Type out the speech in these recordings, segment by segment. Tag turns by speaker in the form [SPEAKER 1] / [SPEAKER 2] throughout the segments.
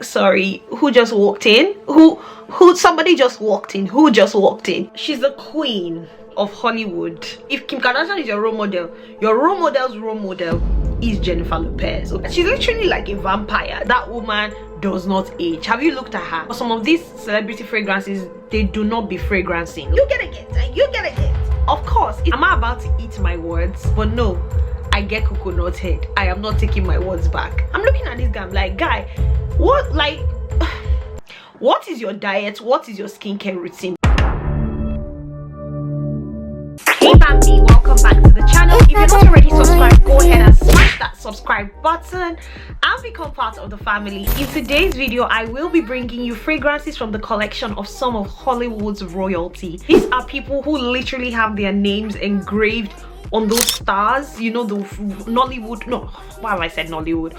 [SPEAKER 1] Sorry, who just walked in? Somebody just walked in. Who just walked in? She's the queen of Hollywood. If Kim Kardashian is your role model's role model is Jennifer Lopez. She's literally like a vampire. That woman does not age. Have you looked at her? For some of these celebrity fragrances, they do not be fragrancing. You get it, you get it. Of course, am I about to eat my words? But no, I get coconut head. I am not taking my words back. I'm looking at this guy, I'm like, guy, what, like, what is your diet? What is your skincare routine? Hey Bambi, welcome back to the channel. If you're not already subscribed, go ahead and smash that subscribe button and become part of the family. In today's video, I will be bringing you fragrances from the collection of some of Hollywood's royalty. These are people who literally have their names engraved on those stars, you know, the Nollywood, no, why have I said Nollywood?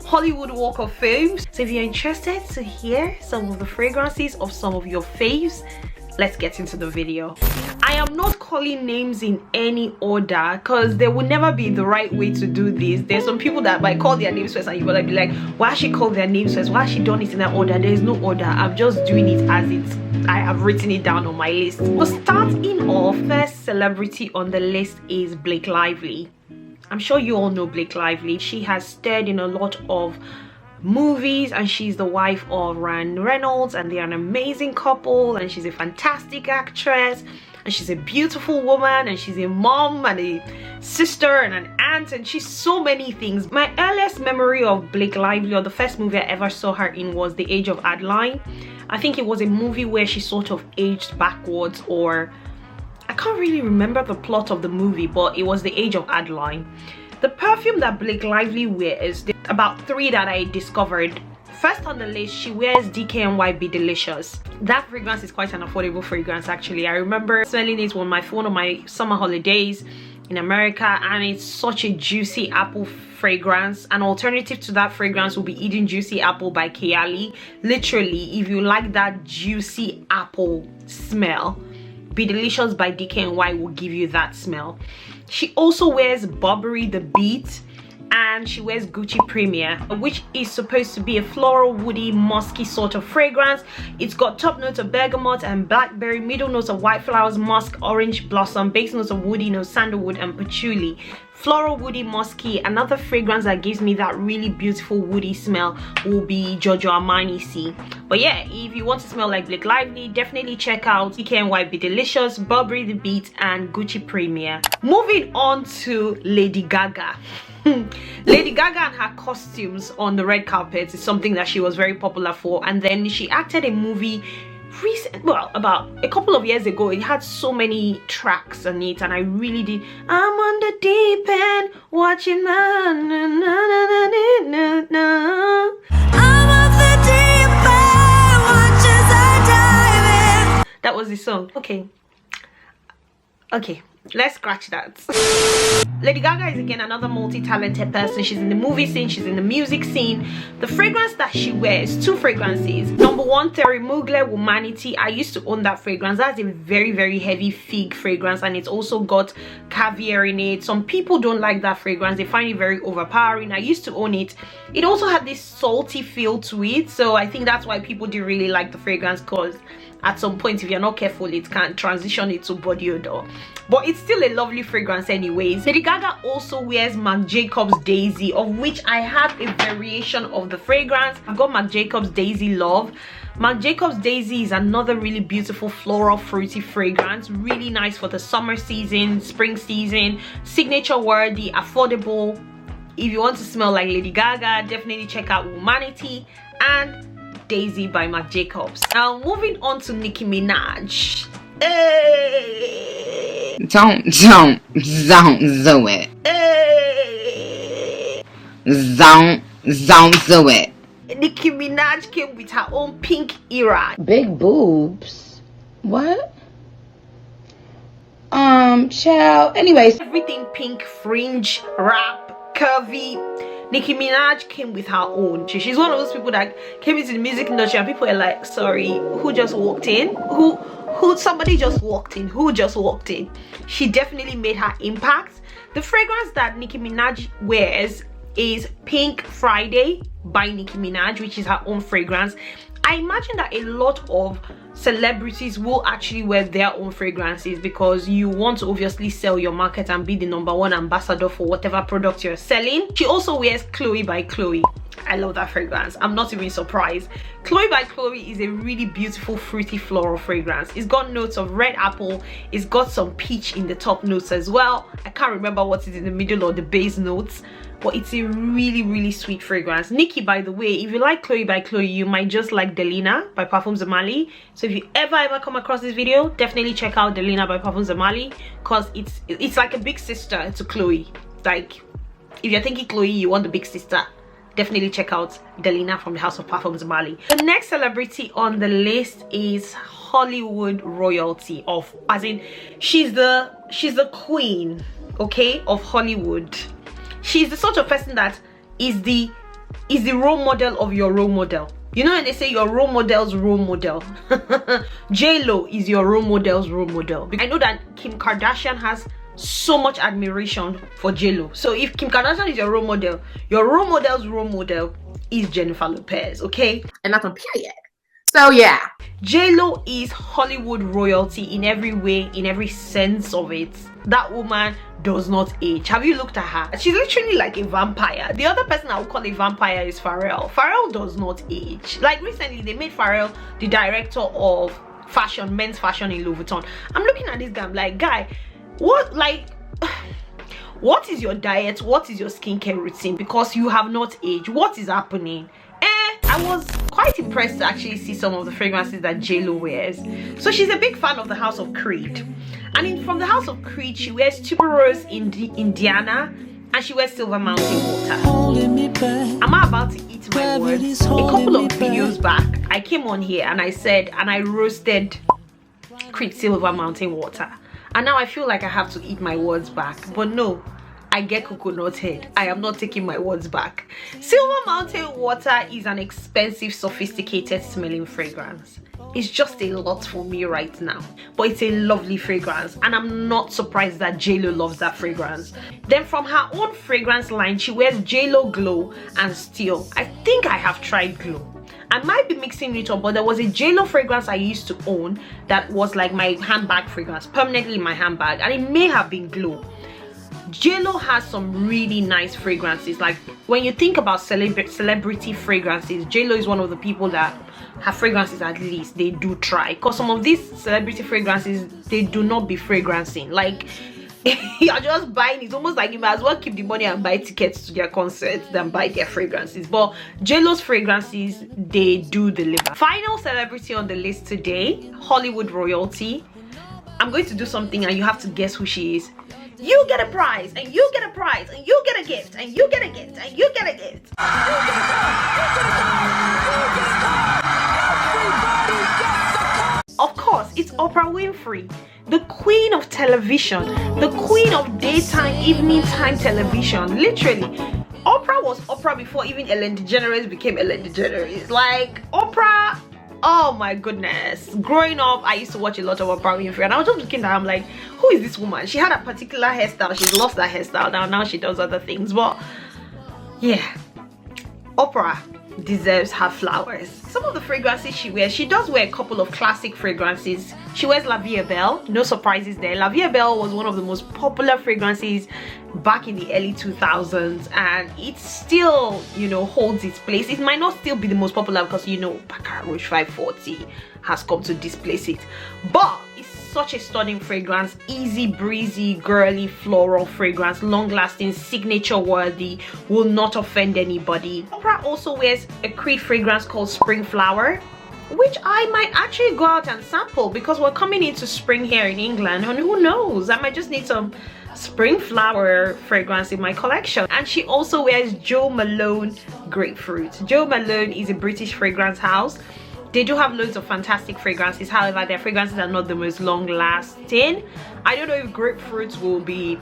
[SPEAKER 1] Hollywood Walk of Fame. So if you're interested to hear some of the fragrances of some of your faves, let's get into the video. I am not calling names in any order because there will never be the right way to do this. There's some people that might call their names first and you will be like, why she called their names first? Why she done it in that order? There is no order. I'm just doing it as I have written it down on my list. But starting off, first celebrity on the list is Blake Lively. I'm sure you all know Blake Lively. She has starred in a lot of movies and she's the wife of Ryan Reynolds and they're an amazing couple and she's a fantastic actress and she's a beautiful woman and she's a mom and a sister and an aunt and she's so many things. My earliest memory of Blake Lively, or the first movie I ever saw her in, was The Age of Adeline. I think it was a movie where she sort of aged backwards, or I can't really remember the plot of the movie, but it was The Age of Adeline. The perfume that Blake Lively wears, about 3 that I discovered. First on the list, she wears DKNY Be Delicious. That fragrance is quite an affordable fragrance actually. I remember smelling it on my phone on my summer holidays in America, and it's such a juicy apple fragrance. An alternative to that fragrance will be Eating Juicy Apple by Kayali. Literally, if you like that juicy apple smell, Be Delicious by DKNY will give you that smell. She also wears Burberry The Beat, and she wears Gucci Premier, which is supposed to be a floral, woody, musky sort of fragrance. It's got top notes of bergamot and blackberry, middle notes of white flowers, musk, orange blossom, base notes of woody notes, sandalwood and patchouli. Floral, woody, musky. Another fragrance that gives me that really beautiful woody smell will be Giorgio Armani C. But yeah, if you want to smell like Blake Lively, definitely check out DKNY Be Delicious, Burberry The Beat and Gucci Premier. Moving on to Lady Gaga. Lady Gaga and her costumes on the red carpet is something that she was very popular for, and then she acted a movie about a couple of years ago. It had so many tracks on it and I really did. I'm on the deep end watching I'm on the deep end watch as I dive in. That was the song. Okay, let's scratch that. Lady Gaga is again another multi-talented person. She's in the movie scene, she's in the music scene. The fragrance that she wears, 2 fragrances. Number 1, Terry Mugler Womanity. I used to own that fragrance. That's a very, very heavy fig fragrance and it's also got caviar in it. Some people don't like that fragrance. They find it very overpowering. I used to own it. It also had this salty feel to it. So I think that's why people didn't really like the fragrance, because at some point, if you're not careful, it can transition into body odor. But it's still a lovely fragrance anyways. Lady Gaga also wears Marc Jacobs Daisy, of which I have a variation of the fragrance. I've got Marc Jacobs Daisy Love. Marc Jacobs Daisy is another really beautiful floral fruity fragrance, really nice for the summer season, spring season, signature worthy, affordable. If you want to smell like Lady Gaga, definitely check out Womanity and Daisy by Marc Jacobs. Now moving on to Nicki Minaj. Hey.
[SPEAKER 2] Don't do it.
[SPEAKER 1] Hey.
[SPEAKER 2] Don't do it.
[SPEAKER 1] Nicki Minaj came with her own pink era.
[SPEAKER 2] Big boobs? What? Child. Anyways,
[SPEAKER 1] Everything pink, fringe, wrap, curvy. Nicki Minaj came with her own. She's one of those people that came into the music industry and people are like, sorry, who just walked in? Somebody just walked in. Who just walked in? She definitely made her impact. The fragrance that Nicki Minaj wears is Pink Friday by Nicki Minaj, which is her own fragrance. I imagine that a lot of celebrities will actually wear their own fragrances because you want to obviously sell your market and be the #1 ambassador for whatever product you're selling. She also wears LiQWYD by LiQWYD. I love that fragrance. I'm not even surprised. LiQWYD by LiQWYD is a really beautiful fruity floral fragrance. It's got notes of red apple. It's got some peach in the top notes as well. I can't remember what is in the middle or the base notes, but it's a really sweet fragrance. Nicki, by the way, if you like LiQWYD by LiQWYD, you might just like Delina by Perfumes. So if you ever come across this video, definitely check out Delina by Perfumes because it's like a big sister to LiQWYD. Like, if you're thinking LiQWYD, you want the big sister, definitely check out Delina from the House of Perfumes. The next celebrity on the list is Hollywood royalty, of as in she's the queen, okay, of Hollywood. She's the sort of person that is the role model of your role model. You know when they say your role model's role model? J-Lo is your role model's role model. I know that Kim Kardashian has so much admiration for J-Lo. So if Kim Kardashian is your role model's role model is Jennifer Lopez, okay? And that's on period. So yeah, J-Lo is Hollywood royalty in every way, in every sense of it. That woman does not age. Have you looked at her? She's literally like a vampire. The other person I would call a vampire is Pharrell. Pharrell does not age. Like recently they made Pharrell the director of fashion, men's fashion in Louis Vuitton. I'm looking at this guy, I'm like, guy, what, like, what is your diet? What is your skincare routine? Because you have not aged. What is happening? I was quite impressed to actually see some of the fragrances that J-Lo wears. So she's a big fan of the House of Creed. And from the House of Creed, she wears Tuberose Indiana and she wears Silver Mountain Water. I'm about to eat my words. A couple of videos back, I came on here and I said, and I roasted Creed Silver Mountain Water. And now I feel like I have to eat my words back. But no, I get coconut head. I am not taking my words back. Silver Mountain Water is an expensive, sophisticated smelling fragrance. It's just a lot for me right now, but it's a lovely fragrance and I'm not surprised that J-Lo loves that fragrance. Then from her own fragrance line, she wears J-Lo Glow and Still. I think I have tried Glow. I might be mixing it up, but there was a J-Lo fragrance I used to own that was like my handbag fragrance, permanently in my handbag, and it may have been Glow. J-Lo has some really nice fragrances. Like when you think about celebrity fragrances, J-Lo is one of the people that her fragrances, at least they do try, because some of these celebrity fragrances, they do not be fragrancing. Like you're just buying, it's almost like you might as well keep the money and buy tickets to their concerts than buy their fragrances. But J-Lo's fragrances, they do deliver. Final celebrity on the list today, Hollywood royalty. I'm going to do something and you have to guess who she is. You get a prize, and you get a prize, and you get a gift, and you get a gift, and you get a gift. Of course, it's Oprah Winfrey, the queen of television, the queen of daytime, evening time television. Literally, Oprah was Oprah before even Ellen DeGeneres became Ellen DeGeneres. Like, Oprah, oh my goodness. Growing up, I used to watch a lot of Oprah Winfrey, and I was just looking at her, I'm like, who is this woman? She had a particular hairstyle. She's lost that hairstyle now she does other things. But yeah, Oprah deserves her flowers. Some of the fragrances she wears, she does wear a couple of classic fragrances. She wears La Vie est Belle, no surprises there. La Vie est Belle was one of the most popular fragrances back in the early 2000s, and it still, you know, holds its place. It might not still be the most popular because, you know, Baccarat Rouge 540 has come to displace it, but it's such a stunning fragrance. Easy breezy, girly, floral fragrance, long lasting, signature worthy, will not offend anybody. Oprah also wears a Creed fragrance called Spring Flower, which I might actually go out and sample because we're coming into spring here in England, and who knows, I might just need some spring flower fragrance in my collection. And she also wears Jo Malone Grapefruit. Jo Malone is a British fragrance house. They do have loads of fantastic fragrances, however their fragrances are not the most long lasting. I don't know if grapefruits will be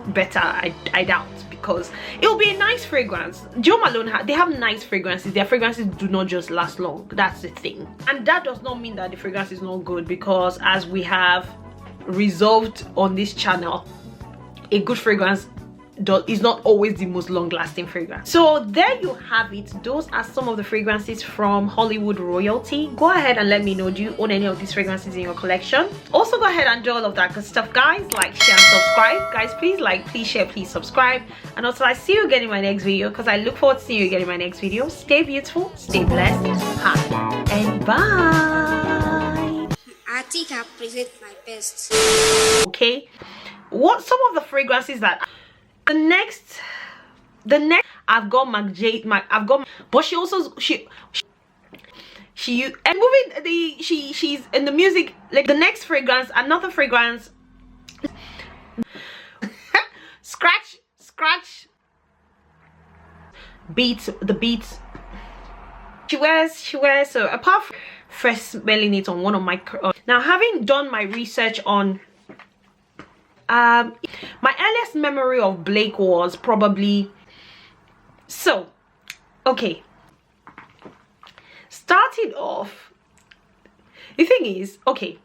[SPEAKER 1] better. I doubt, because it will be a nice fragrance. Jo Malone, they have nice fragrances. Their fragrances do not just last long. That's the thing. And that does not mean that the fragrance is not good, because as we have resolved on this channel, a good fragrance is not always the most long-lasting fragrance. So there you have it. Those are some of the fragrances from Hollywood royalty. Go ahead and let me know, do you own any of these fragrances in your collection? Also go ahead and do all of that good stuff, guys. Like, share, and subscribe. Guys, please like, please share, please subscribe. And also I see you again in my next video, because I look forward to seeing you again in my next video. Stay beautiful, stay blessed, happy, and bye.
[SPEAKER 3] I think I present my best.
[SPEAKER 1] Okay, what some of the fragrances that the next I've got but she also she and moving the she's in the music. Like the next fragrance, another fragrance. scratch beats, the beats she wears. So apart from fresh smelling it on one of my now, having done my research on my earliest memory of Blake was probably, so okay, started off, the thing is, okay,